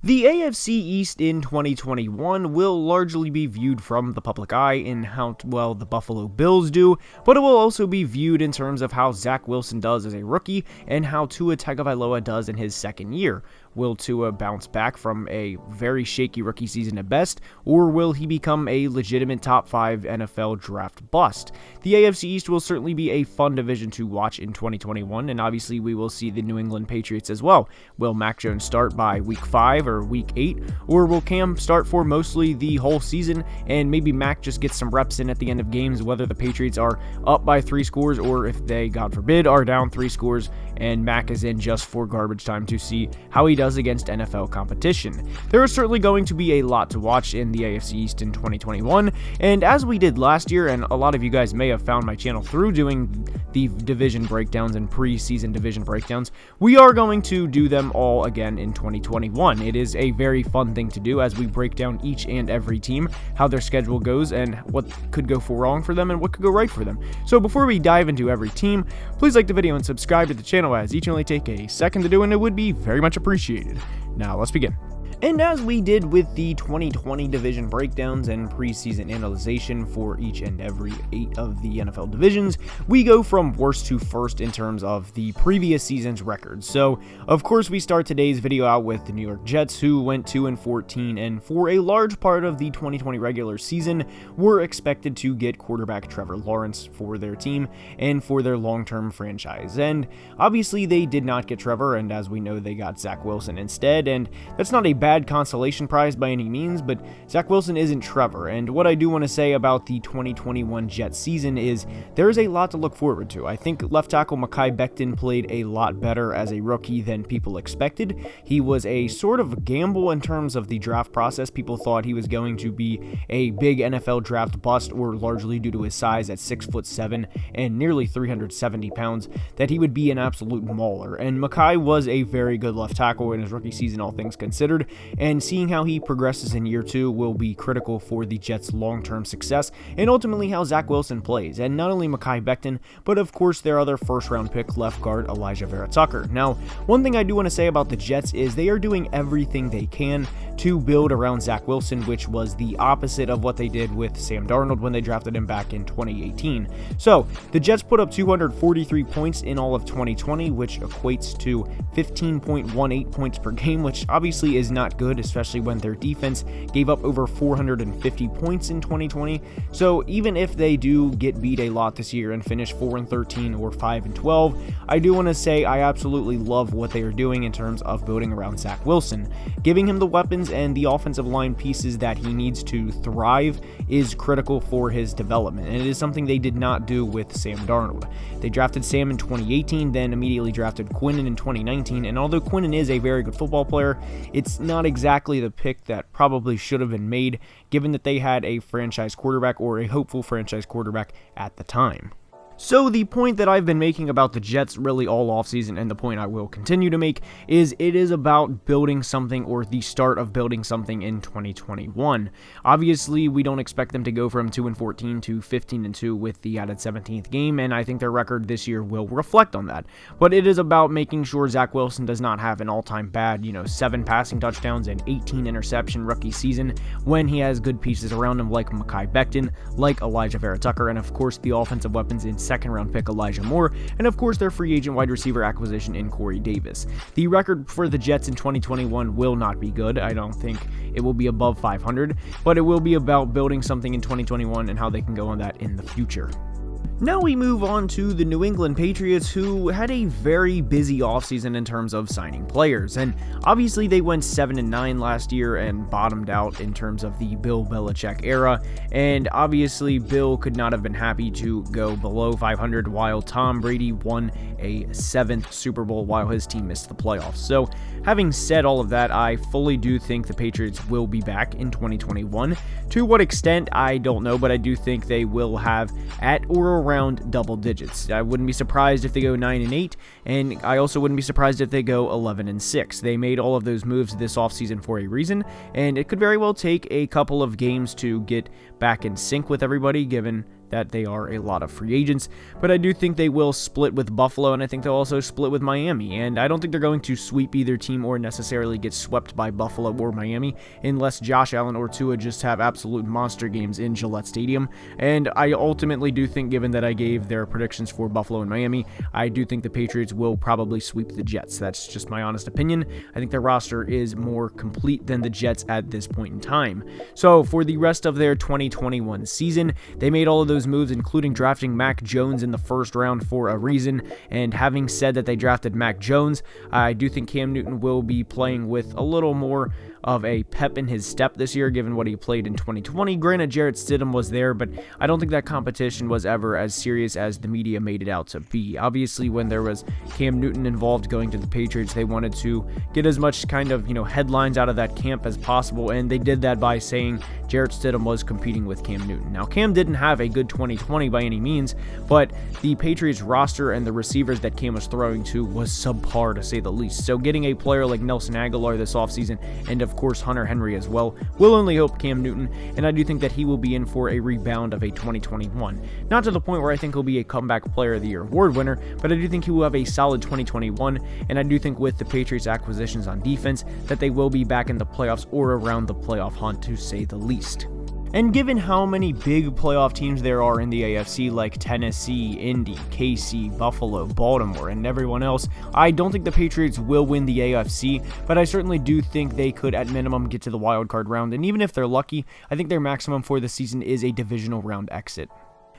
The AFC East in 2021 will largely be viewed from the public eye in how well the Buffalo Bills do, but it will also be viewed in terms of how Zach Wilson does as a rookie and how Tua Tagovailoa does in his second year. Will Tua bounce back from a very shaky rookie season at best, or will he become a legitimate top 5 NFL draft bust? The AFC East will certainly be a fun division to watch in 2021, and obviously we will see the New England Patriots as well. Will Mac Jones start by week 5 or week 8, or will Cam start for mostly the whole season, and maybe Mac just gets some reps in at the end of games, whether the Patriots are up by 3 scores or if they, God forbid, are down 3 scores, and Mac is in just for garbage time to see how he does against NFL competition. There is certainly going to be a lot to watch in the AFC East in 2021, and as we did last year, and a lot of you guys may have found my channel through doing the division breakdowns and preseason division breakdowns, we are going to do them all again in 2021. It is a very fun thing to do as we break down each and every team, how their schedule goes, and what could go wrong for them and what could go right for them. So before we dive into every team, please like the video and subscribe to the channel, as each only take a second to do and it would be very much appreciated. Now let's begin. And as we did with the 2020 division breakdowns and preseason analyzation for each and every 8 of the NFL divisions, we go from worst to first in terms of the previous season's records. So, of course, we start today's video out with the New York Jets, who went 2-14, and for a large part of the 2020 regular season, were expected to get quarterback Trevor Lawrence for their team and for their long-term franchise. And obviously, they did not get Trevor, and as we know, they got Zach Wilson instead, and that's not a bad consolation prize by any means, but Zach Wilson isn't Trevor. And what I do want to say about the 2021 Jets season is there is a lot to look forward to. I think left tackle Mekhi Becton played a lot better as a rookie than people expected. He was a sort of gamble in terms of the draft process. People thought he was going to be a big NFL draft bust, or largely due to his size at 6'7" and nearly 370 pounds, that he would be an absolute mauler. And Mekhi was a very good left tackle in his rookie season, all things considered. And seeing how he progresses in year 2 will be critical for the Jets' long-term success, and ultimately how Zach Wilson plays. And not only Mekhi Becton, but of course their other first-round pick, left guard Elijah Vera Tucker. Now, one thing I do want to say about the Jets is they are doing everything they can to build around Zach Wilson, which was the opposite of what they did with Sam Darnold when they drafted him back in 2018. So, the Jets put up 243 points in all of 2020, which equates to 15.18 points per game, which obviously is not good, especially when their defense gave up over 450 points in 2020. So even if they do get beat a lot this year and finish 4-13 or 5-12, I do want to say I absolutely love what they are doing in terms of building around Zach Wilson. Giving him the weapons and the offensive line pieces that he needs to thrive is critical for his development, and it is something they did not do with Sam Darnold. They drafted Sam in 2018, then immediately drafted Quinnen in 2019, and although Quinnen is a very good football player, it's not exactly the pick that probably should have been made, given that they had a franchise quarterback, or a hopeful franchise quarterback at the time. So the point that I've been making about the Jets really all offseason, and the point I will continue to make, is it is about building something, or the start of building something in 2021. Obviously, we don't expect them to go from 2-14 to 15-2 with the added 17th game, and I think their record this year will reflect on that. But it is about making sure Zach Wilson does not have an all-time bad, 7 passing touchdowns and 18 interception rookie season, when he has good pieces around him like Mekhi Becton, like Elijah Vera Tucker, and of course the offensive weapons in second-round pick Elijah Moore, and of course their free agent wide receiver acquisition in Corey Davis. The record for the Jets in 2021 will not be good. I don't think it will be above 500, but it will be about building something in 2021 and how they can go on that in the future. Now we move on to the New England Patriots, who had a very busy offseason in terms of signing players, and obviously they went 7-9 last year and bottomed out in terms of the Bill Belichick era, and obviously Bill could not have been happy to go below 500 while Tom Brady won a 7th Super Bowl while his team missed the playoffs. So having said all of that, I fully do think the Patriots will be back in 2021. To what extent, I don't know, but I do think they will have at or around double digits. I wouldn't be surprised if they go 9-8, and I also wouldn't be surprised if they go 11-6. They made all of those moves this offseason for a reason, and it could very well take a couple of games to get back in sync with everybody, given that they are a lot of free agents, but I do think they will split with Buffalo, and I think they'll also split with Miami, and I don't think they're going to sweep either team or necessarily get swept by Buffalo or Miami unless Josh Allen or Tua just have absolute monster games in Gillette Stadium. And I ultimately do think, given that I gave their predictions for Buffalo and Miami, I do think the Patriots will probably sweep the Jets. That's just my honest opinion. I think their roster is more complete than the Jets at this point in time. So for the rest of their 2021 season, they made all of those moves, including drafting Mac Jones in the first round for a reason. And having said that they drafted Mac Jones, I do think Cam Newton will be playing with a little more of a pep in his step this year, given what he played in 2020. Granted, Jarrett Stidham was there, but I don't think that competition was ever as serious as the media made it out to be. Obviously, when there was Cam Newton involved going to the Patriots, they wanted to get as much kind of, headlines out of that camp as possible, and they did that by saying Jarrett Stidham was competing with Cam Newton. Now, Cam didn't have a good 2020 by any means, but the Patriots roster and the receivers that Cam was throwing to was subpar, to say the least. So getting a player like Nelson Aguilar this offseason, and of course Hunter Henry as well, will only help Cam Newton, and I do think that he will be in for a rebound of a 2021. Not to the point where I think he'll be a comeback player of the year award winner, but I do think he will have a solid 2021, and I do think with the Patriots acquisitions on defense that they will be back in the playoffs or around the playoff hunt, to say the least. And given how many big playoff teams there are in the AFC, like Tennessee, Indy, KC, Buffalo, Baltimore, and everyone else, I don't think the Patriots will win the AFC, but I certainly do think they could at minimum get to the wild card round, and even if they're lucky, I think their maximum for the season is a divisional round exit.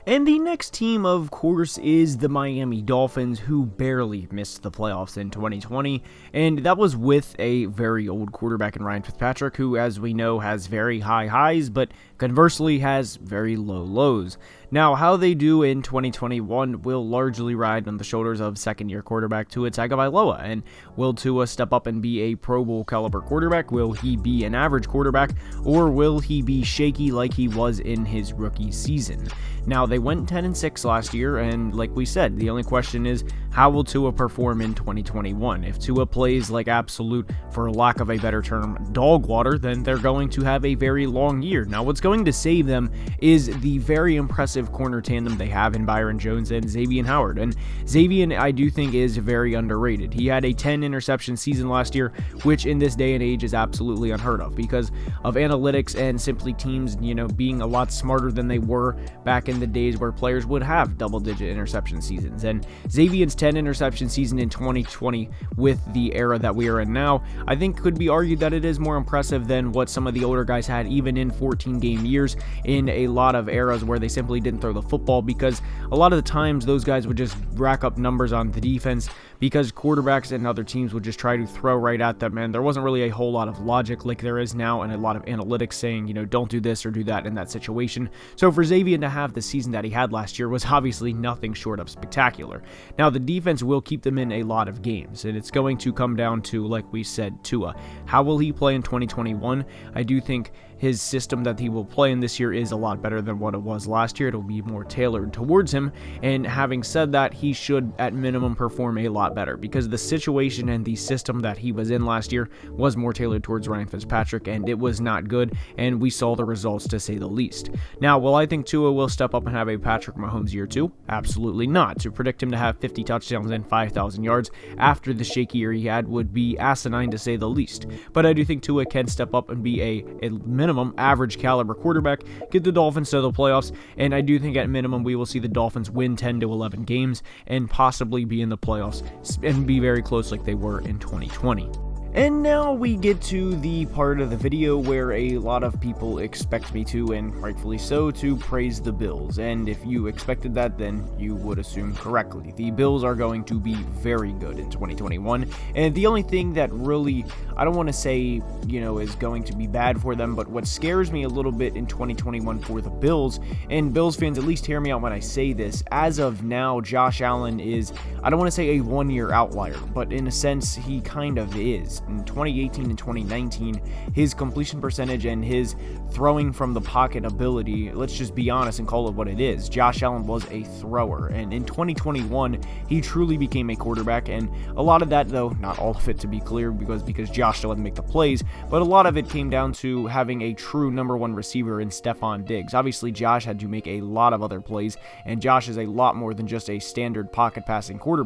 And the next team, of course, is the Miami Dolphins, who barely missed the playoffs in 2020, and that was with a very old quarterback in Ryan Fitzpatrick, who, as we know, has very high highs, but conversely has very low lows. Now, how they do in 2021 will largely ride on the shoulders of second-year quarterback Tua Tagovailoa, and will Tua step up and be a Pro Bowl caliber quarterback? Will he be an average quarterback, or will he be shaky like he was in his rookie season? Now, they went 10-6 last year, and like we said, the only question is, how will Tua perform in 2021? If Tua plays like absolute, for lack of a better term, dog water, then they're going to have a very long year. Now, what's going to save them is the very impressive corner tandem they have in Byron Jones and Xavier Howard. And Xavier, I do think, is very underrated. He had a 10-interception season last year, which in this day and age is absolutely unheard of because of analytics and simply teams, being a lot smarter than they were back in the days where players would have double-digit interception seasons. And Xavier's 10-interception season in 2020, with the era that we are in now, I think could be argued that it is more impressive than what some of the older guys had, even in 14-game years, in a lot of eras where they simply didn't throw the football, because a lot of the times those guys would just rack up numbers on the defense because quarterbacks and other teams would just try to throw right at them, and there wasn't really a whole lot of logic like there is now, and a lot of analytics saying, don't do this or do that in that situation. So for Xavier to have the season that he had last year was obviously nothing short of spectacular. Now, the defense will keep them in a lot of games, and it's going to come down to, like we said, Tua. How will he play in 2021? I do think his system that he will play in this year is a lot better than what it was last year. It'll be more tailored towards him, and having said that, he should at minimum perform a lot better because the situation and the system that he was in last year was more tailored towards Ryan Fitzpatrick, and it was not good, and we saw the results, to say the least. Now, will I think Tua will step up and have a Patrick Mahomes year 2? Absolutely not. To predict him to have 50 touchdowns and 5,000 yards after the shaky year he had would be asinine, to say the least. But I do think Tua can step up and be a minimum average caliber quarterback, get the Dolphins to the playoffs, and I do think at minimum we will see the Dolphins win 10 to 11 games and possibly be in the playoffs and be very close like they were in 2020. And now we get to the part of the video where a lot of people expect me to, and rightfully so, to praise the Bills. And if you expected that, then you would assume correctly. The Bills are going to be very good in 2021. And the only thing that really, I don't want to say, is going to be bad for them, but what scares me a little bit in 2021 for the Bills, and Bills fans, at least hear me out when I say this, as of now, Josh Allen is, I don't want to say a one-year outlier, but in a sense, he kind of is. In 2018 and 2019, his completion percentage and his throwing from the pocket ability, let's just be honest and call it what it is. Josh Allen was a thrower, and in 2021, he truly became a quarterback, and a lot of that, though, not all of it to be clear, because Josh still had to make the plays, but a lot of it came down to having a true number one receiver in Stephon Diggs. Obviously, Josh had to make a lot of other plays, and Josh is a lot more than just a standard pocket passing quarterback,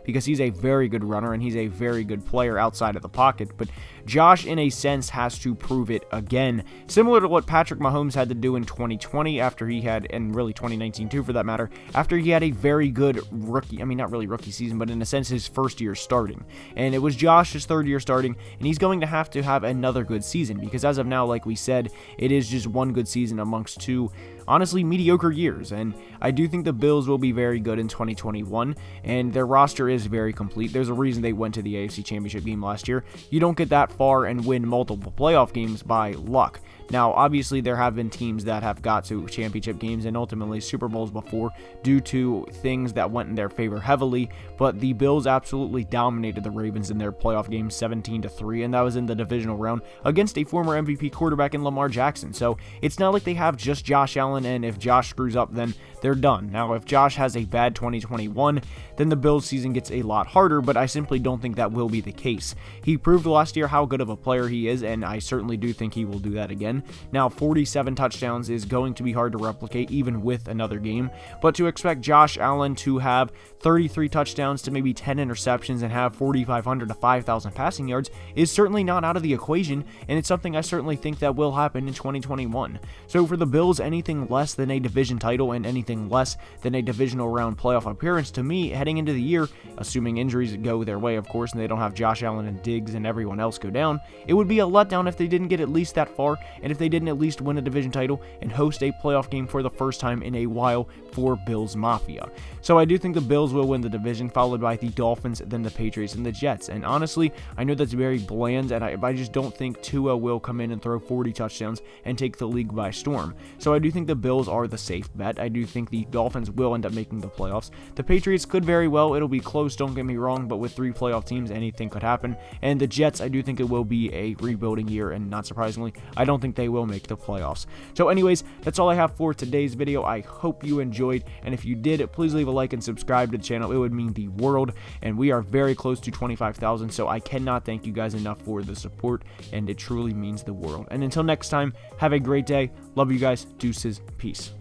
because he's a very good runner and he's a very good player outside of the pocket. But Josh, in a sense, has to prove it again, similar to what Patrick Mahomes had to do in 2020 after he had, and really 2019 too for that matter, after he had a very good rookie, I mean not really rookie season, but in a sense his first year starting. And it was Josh's third year starting, and he's going to have another good season, because as of now, like we said, it is just one good season amongst two honestly mediocre years. And I do think the Bills will be very good in 2021, and their roster is very complete. There's a reason they went to the AFC Championship game last year. You don't get that far and win multiple playoff games by luck. Now, obviously, there have been teams that have got to championship games and ultimately Super Bowls before due to things that went in their favor heavily, but the Bills absolutely dominated the Ravens in their playoff game 17-3, and that was in the divisional round against a former MVP quarterback in Lamar Jackson. So it's not like they have just Josh Allen, and if Josh screws up, then they're done. Now, if Josh has a bad 2021, then the Bills season gets a lot harder, but I simply don't think that will be the case. He proved last year how good of a player he is, and I certainly do think he will do that again. Now, 47 touchdowns is going to be hard to replicate even with another game, but to expect Josh Allen to have 33 touchdowns to maybe 10 interceptions and have 4,500 to 5,000 passing yards is certainly not out of the equation, and it's something I certainly think that will happen in 2021. So for the Bills, anything less than a division title and anything less than a divisional round playoff appearance, to me, heading into the year, assuming injuries go their way, of course, and they don't have Josh Allen and Diggs and everyone else go down, it would be a letdown if they didn't get at least that far, and if they didn't at least win a division title and host a playoff game for the first time in a while for Bills Mafia. So I do think the Bills will win the division, followed by the Dolphins, then the Patriots, and the Jets. And honestly, I know that's very bland, and I just don't think Tua will come in and throw 40 touchdowns and take the league by storm. So I do think the Bills are the safe bet. I do think the Dolphins will end up making the playoffs. The Patriots could very well. It'll be close, don't get me wrong, but with 3 playoff teams, anything could happen. And the Jets, I do think it will be a rebuilding year, and not surprisingly, I don't think they will make the playoffs. So anyways, that's all I have for today's video. I hope you enjoyed, and if you did, please leave a like and subscribe to the channel. It would mean the world, and we are very close to 25,000, so I cannot thank you guys enough for the support, and it truly means the world. And until next time, have a great day. Love you guys. Deuces. Peace.